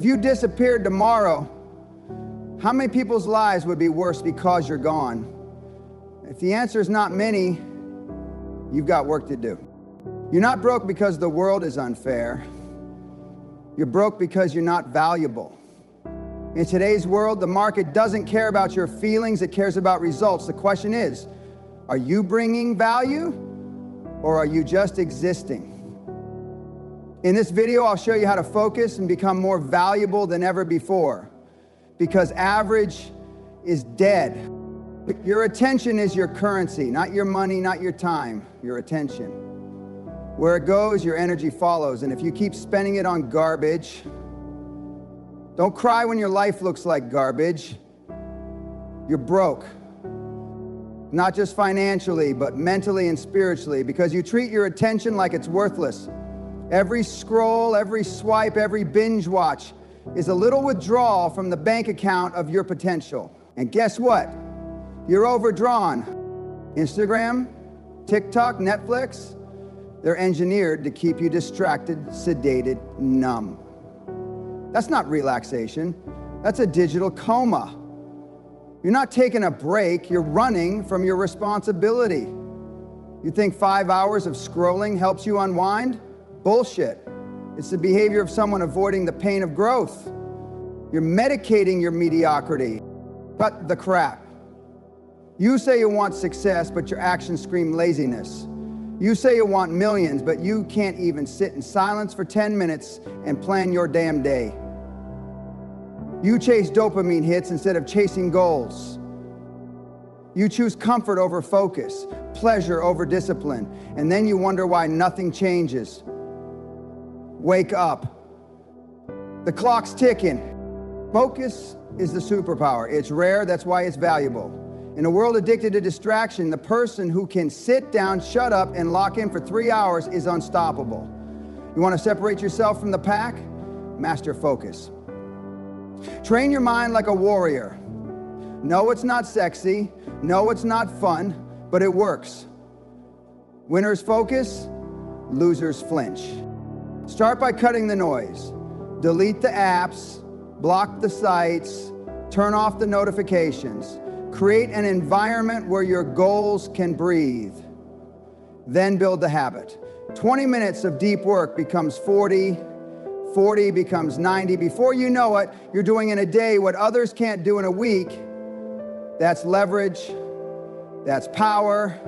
If you disappeared tomorrow, how many people's lives would be worse because you're gone? If the answer is not many, you've got work to do. You're not broke because the world is unfair. You're broke because you're not valuable. In today's world, the market doesn't care about your feelings, it cares about results. The question is, are you bringing value or are you just existing? In this video, I'll show you how to focus and become more valuable than ever before, because average is dead. Your attention is your currency, not your money, not your time, your attention. Where it goes, your energy follows, and if you keep spending it on garbage, don't cry when your life looks like garbage. You're broke. Not just financially, but mentally and spiritually, because you treat your attention like it's worthless. Every scroll, every swipe, every binge watch is a little withdrawal from the bank account of your potential. And guess what? You're overdrawn. Instagram, TikTok, Netflix, they're engineered to keep you distracted, sedated, numb. That's not relaxation. That's a digital coma. You're not taking a break, you're running from your responsibility. You think 5 hours of scrolling helps you unwind? Bullshit. It's the behavior of someone avoiding the pain of growth. You're medicating your mediocrity. Cut the crap. You say you want success, but your actions scream laziness. You say you want millions, but you can't even sit in silence for 10 minutes and plan your damn day. You chase dopamine hits instead of chasing goals. You choose comfort over focus, pleasure over discipline, and then you wonder why nothing changes. Wake up. The clock's ticking. Focus is the superpower. It's rare, that's why it's valuable. In a world addicted to distraction, the person who can sit down, shut up, and lock in for 3 hours is unstoppable. You want to separate yourself from the pack? Master focus. Train your mind like a warrior. No, it's not sexy. No, it's not fun, but it works. Winners focus, losers flinch. Start by cutting the noise. Delete the apps, block the sites, turn off the notifications. Create an environment where your goals can breathe. Then build the habit. 20 minutes of deep work becomes 40, 40 becomes 90. Before you know it, you're doing in a day what others can't do in a week. That's leverage, that's power,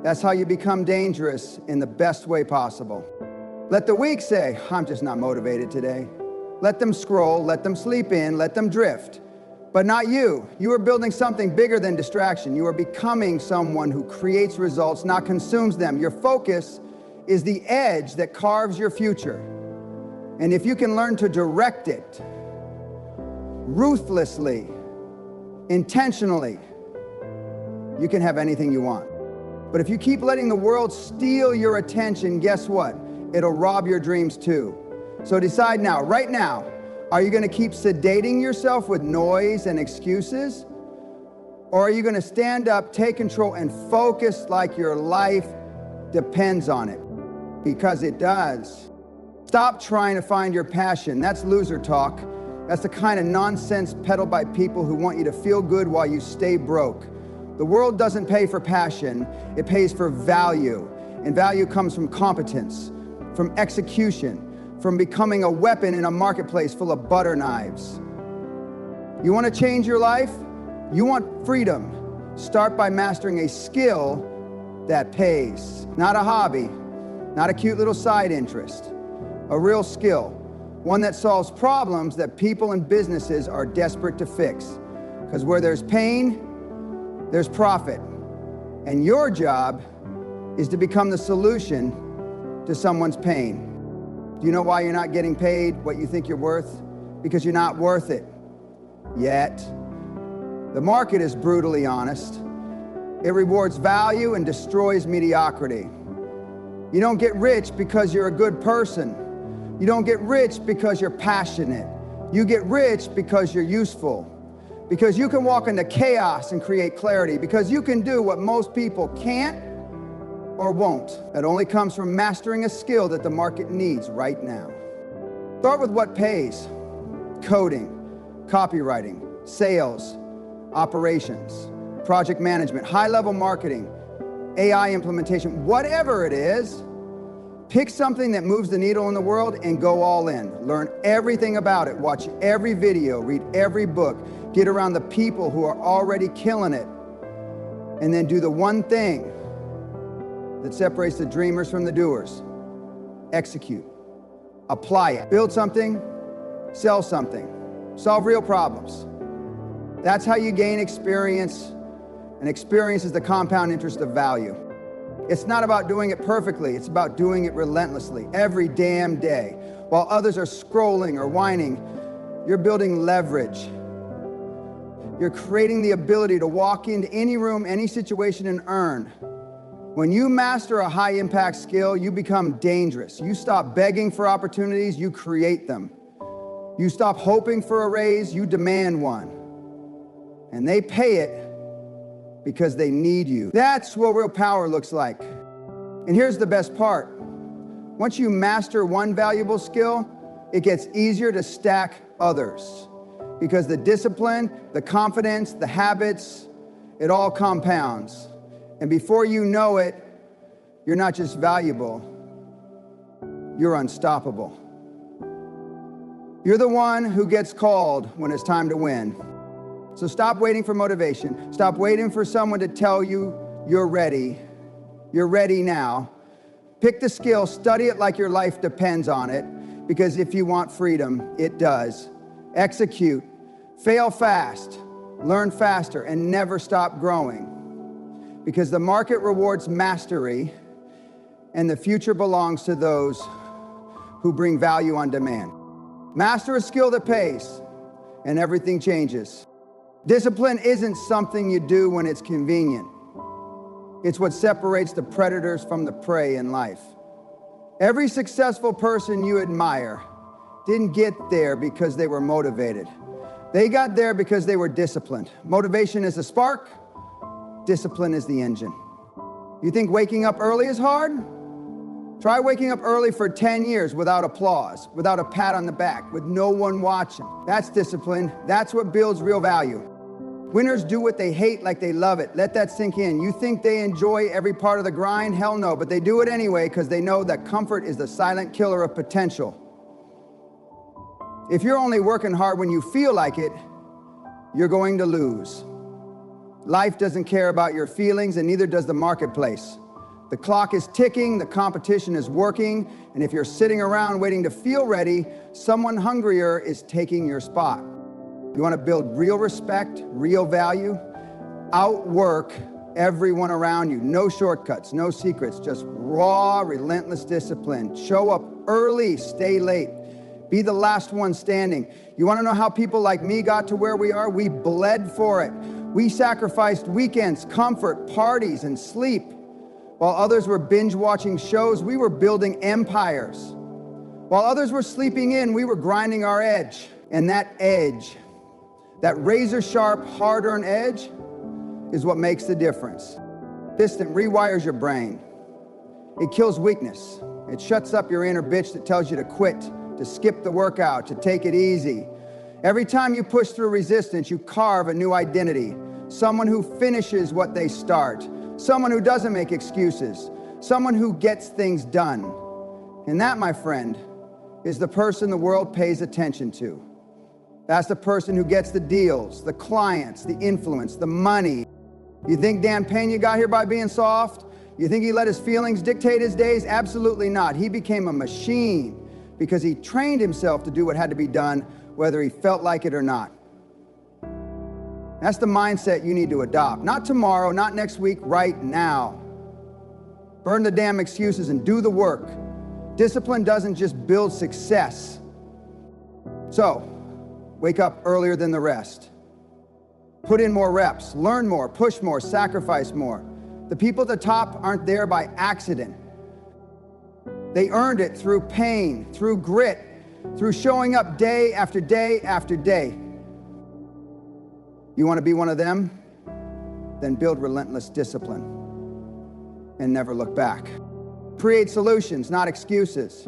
that's how you become dangerous in the best way possible. Let the weak say, I'm just not motivated today. Let them scroll, let them sleep in, let them drift. But not you. You are building something bigger than distraction. You are becoming someone who creates results, not consumes them. Your focus is the edge that carves your future. And if you can learn to direct it ruthlessly, intentionally, you can have anything you want. But if you keep letting the world steal your attention, guess what? It'll rob your dreams too. So decide now, right now, are you going to keep sedating yourself with noise and excuses? Or are you going to stand up, take control, and focus like your life depends on it? Because it does. Stop trying to find your passion. That's loser talk. That's the kind of nonsense peddled by people who want you to feel good while you stay broke. The world doesn't pay for passion, it pays for value. And value comes from competence, from execution, from becoming a weapon in a marketplace full of butter knives. You want to change your life? You want freedom? Start by mastering a skill that pays. Not a hobby, not a cute little side interest. A real skill, one that solves problems that people and businesses are desperate to fix. Because where there's pain, there's profit. And your job is to become the solution to someone's pain. Do you know why you're not getting paid what you think you're worth? Because you're not worth it yet. The market is brutally honest. It rewards value and destroys mediocrity. You don't get rich because you're a good person. You don't get rich because you're passionate. You get rich because you're useful. Because you can walk into chaos and create clarity. Because you can do what most people can't or won't. That only comes from mastering a skill that the market needs right now. Start with what pays. coding, copywriting, sales, operations, project management, high-level marketing, AI implementation, whatever it is, pick something that moves the needle in the world and go all in. Learn everything about it, watch every video, read every book, get around the people who are already killing it, and then do the one thing that separates the dreamers from the doers. Execute. Apply it. Build something, sell something, solve real problems. That's how you gain experience, and experience is the compound interest of value. It's not about doing it perfectly, it's about doing it relentlessly, every damn day. While others are scrolling or whining, you're building leverage. You're creating the ability to walk into any room, any situation, and earn. When you master a high-impact skill, you become dangerous. You stop begging for opportunities, you create them. You stop hoping for a raise, you demand one. And they pay it because they need you. That's what real power looks like. And here's the best part. Once you master one valuable skill, it gets easier to stack others. Because the discipline, the confidence, the habits, it all compounds. And before you know it, you're not just valuable, you're unstoppable. You're the one who gets called when it's time to win. So stop waiting for motivation. Stop waiting for someone to tell you you're ready. You're ready now. Pick the skill, study it like your life depends on it, because if you want freedom, it does. Execute, fail fast, learn faster, and never stop growing. Because the market rewards mastery, and the future belongs to those who bring value on demand. Master a skill that pays, and everything changes. Discipline isn't something you do when it's convenient. It's what separates the predators from the prey in life. Every successful person you admire didn't get there because they were motivated. They got there because they were disciplined. Motivation is the spark, discipline is the engine. You think waking up early is hard? Try waking up early for 10 years without applause, without a pat on the back, with no one watching. That's discipline. That's what builds real value. Winners do what they hate like they love it. Let that sink in. You think they enjoy every part of the grind? Hell no, but they do it anyway because they know that comfort is the silent killer of potential. If you're only working hard when you feel like it, you're going to lose. Life doesn't care about your feelings, and neither does the marketplace. The clock is ticking, the competition is working, and if you're sitting around waiting to feel ready, someone hungrier is taking your spot. You want to build real respect, real value? Outwork everyone around you. No shortcuts, no secrets, just raw, relentless discipline. Show up early, stay late. Be the last one standing. You want to know how people like me got to where we are? We bled for it. We sacrificed weekends, comfort, parties, and sleep. While others were binge watching shows, we were building empires. While others were sleeping in, we were grinding our edge. And that edge, that razor sharp, hard-earned edge, is what makes the difference. Distant rewires your brain. It kills weakness. It shuts up your inner bitch that tells you to quit, to skip the workout, to take it easy. Every time you push through resistance, you carve a new identity. Someone who finishes what they start. Someone who doesn't make excuses. Someone who gets things done. And that, my friend, is the person the world pays attention to. That's the person who gets the deals, the clients, the influence, the money. You think Dan Peña got here by being soft? You think he let his feelings dictate his days? Absolutely not. He became a machine because he trained himself to do what had to be done, whether he felt like it or not. That's the mindset you need to adopt. Not tomorrow, not next week, right now. Burn the damn excuses and do the work. Discipline doesn't just build success. So, wake up earlier than the rest. Put in more reps, learn more, push more, sacrifice more. The people at the top aren't there by accident. They earned it through pain, through grit, through showing up day after day after day. You want to be one of them? Then build relentless discipline and never look back. Create solutions, not excuses.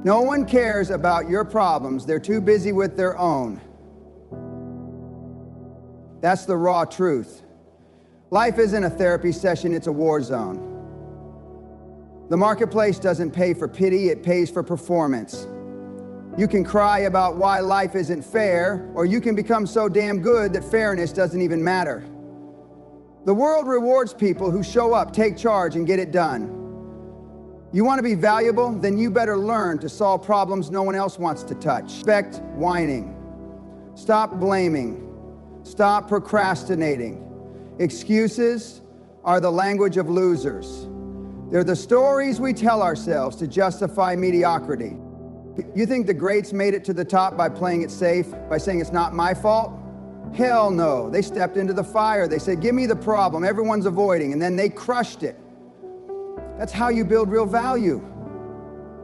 No one cares about your problems. They're too busy with their own. That's the raw truth. Life isn't a therapy session, it's a war zone. The marketplace doesn't pay for pity, it pays for performance. You can cry about why life isn't fair, or you can become so damn good that fairness doesn't even matter. The world rewards people who show up, take charge, and get it done. You want to be valuable? Then you better learn to solve problems no one else wants to touch. Expect whining. Stop blaming. Stop procrastinating. Excuses are the language of losers. They're the stories we tell ourselves to justify mediocrity. You think the greats made it to the top by playing it safe, by saying it's not my fault? Hell no. They stepped into the fire. They said, give me the problem everyone's avoiding, and then they crushed it. That's how you build real value,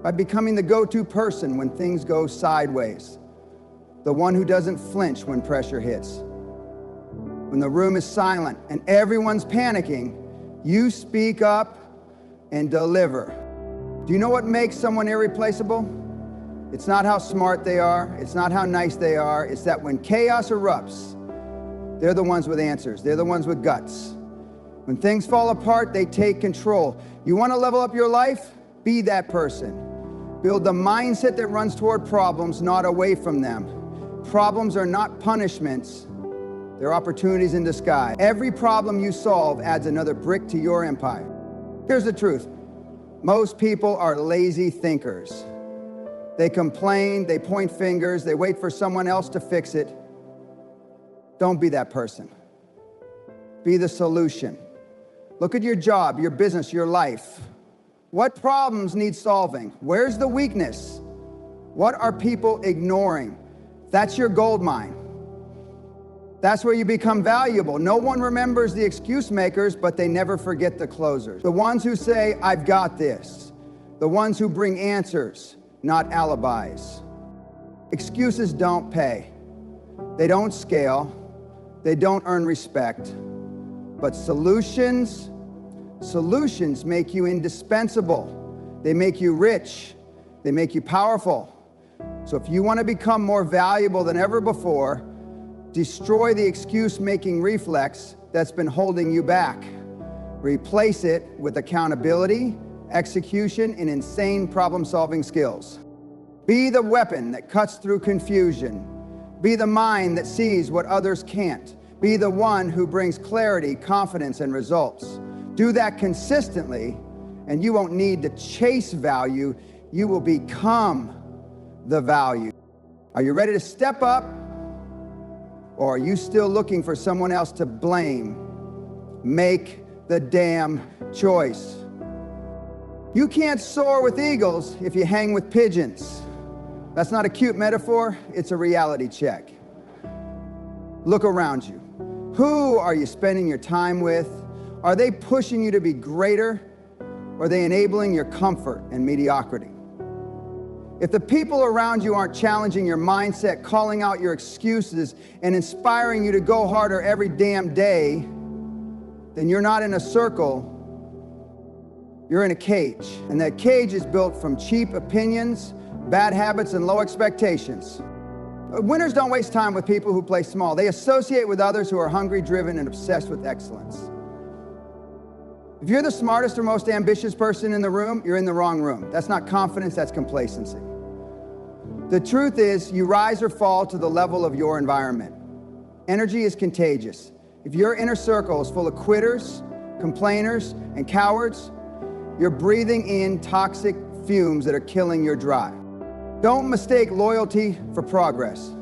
by becoming the go-to person when things go sideways, the one who doesn't flinch when pressure hits. When the room is silent and everyone's panicking, you speak up and deliver. Do you know what makes someone irreplaceable? It's not how smart they are, it's not how nice they are, it's that when chaos erupts, they're the ones with answers, they're the ones with guts. When things fall apart, they take control. You want to level up your life? Be that person. Build the mindset that runs toward problems, not away from them. Problems are not punishments, they're opportunities in disguise. Every problem you solve adds another brick to your empire. Here's the truth. Most people are lazy thinkers. They complain, they point fingers, they wait for someone else to fix it. Don't be that person. Be the solution. Look at your job, your business, your life. What problems need solving? Where's the weakness? What are people ignoring? That's your gold mine. That's where you become valuable. No one remembers the excuse makers, but they never forget the closers. The ones who say, I've got this. The ones who bring answers, not alibis. Excuses don't pay. They don't scale. They don't earn respect. But solutions make you indispensable. They make you rich. They make you powerful. So if you want to become more valuable than ever before, destroy the excuse-making reflex that's been holding you back. Replace it with accountability, execution, and insane problem-solving skills. Be the weapon that cuts through confusion. Be the mind that sees what others can't. Be the one who brings clarity, confidence, and results. Do that consistently, and you won't need to chase value. You will become the value. Are you ready to step up, or are you still looking for someone else to blame? Make the damn choice. You can't soar with eagles if you hang with pigeons. That's not a cute metaphor, it's a reality check. Look around you. Who are you spending your time with? Are they pushing you to be greater, or are they enabling your comfort and mediocrity? If the people around you aren't challenging your mindset, calling out your excuses, and inspiring you to go harder every damn day, then you're not in a circle, you're in a cage. And that cage is built from cheap opinions, bad habits, and low expectations. Winners don't waste time with people who play small. They associate with others who are hungry, driven, and obsessed with excellence. If you're the smartest or most ambitious person in the room, you're in the wrong room. That's not confidence, that's complacency. The truth is, you rise or fall to the level of your environment. Energy is contagious. If your inner circle is full of quitters, complainers, and cowards, you're breathing in toxic fumes that are killing your drive. Don't mistake loyalty for progress.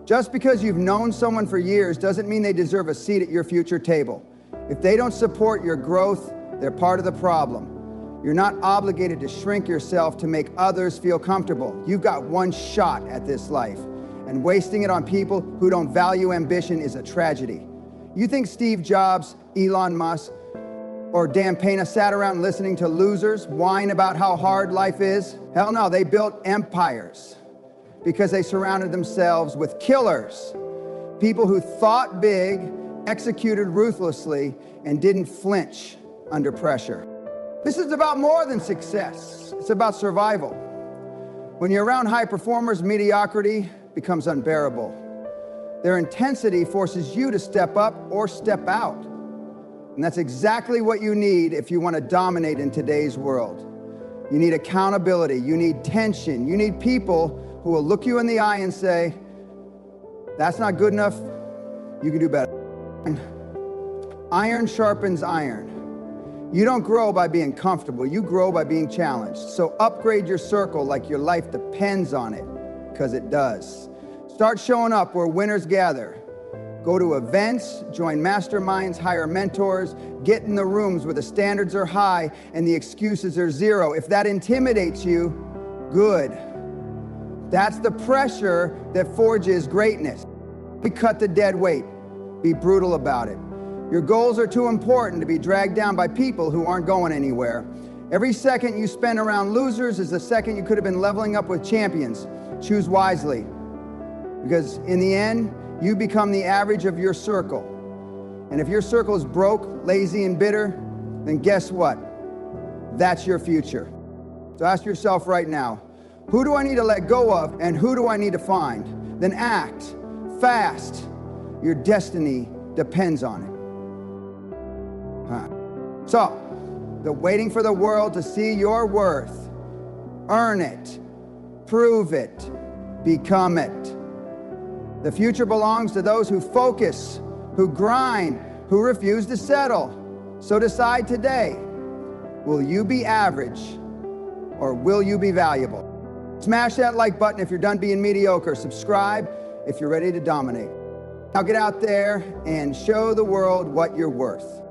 Just because you've known someone for years doesn't mean they deserve a seat at your future table. If they don't support your growth, they're part of the problem. You're not obligated to shrink yourself to make others feel comfortable. You've got one shot at this life, and wasting it on people who don't value ambition is a tragedy. You think Steve Jobs, Elon Musk, or Dan Peña sat around listening to losers whine about how hard life is? Hell no, they built empires because they surrounded themselves with killers, people who thought big, executed ruthlessly, and didn't flinch under pressure. This is about more than success. It's about survival. When you're around high performers, mediocrity becomes unbearable. Their intensity forces you to step up or step out. And that's exactly what you need if you want to dominate in today's world. You need accountability, you need tension, you need people who will look you in the eye and say, that's not good enough, you can do better. Iron sharpens iron. You don't grow by being comfortable, you grow by being challenged. So upgrade your circle like your life depends on it, because it does. Start showing up where winners gather. Go to events, join masterminds, hire mentors, get in the rooms where the standards are high and the excuses are zero. If that intimidates you, good. That's the pressure that forges greatness. We cut the dead weight. Be brutal about it. Your goals are too important to be dragged down by people who aren't going anywhere. Every second you spend around losers is the second you could have been leveling up with champions. Choose wisely. Because in the end, you become the average of your circle. And if your circle is broke, lazy, and bitter, then guess what? That's your future. So ask yourself right now, who do I need to let go of and who do I need to find? Then act fast. Your destiny depends on it. So, the waiting for the world to see your worth. Earn it, prove it, become it. The future belongs to those who focus, who grind, who refuse to settle. So decide today, will you be average or will you be valuable? Smash that like button if you're done being mediocre. Subscribe if you're ready to dominate. Now get out there and show the world what you're worth.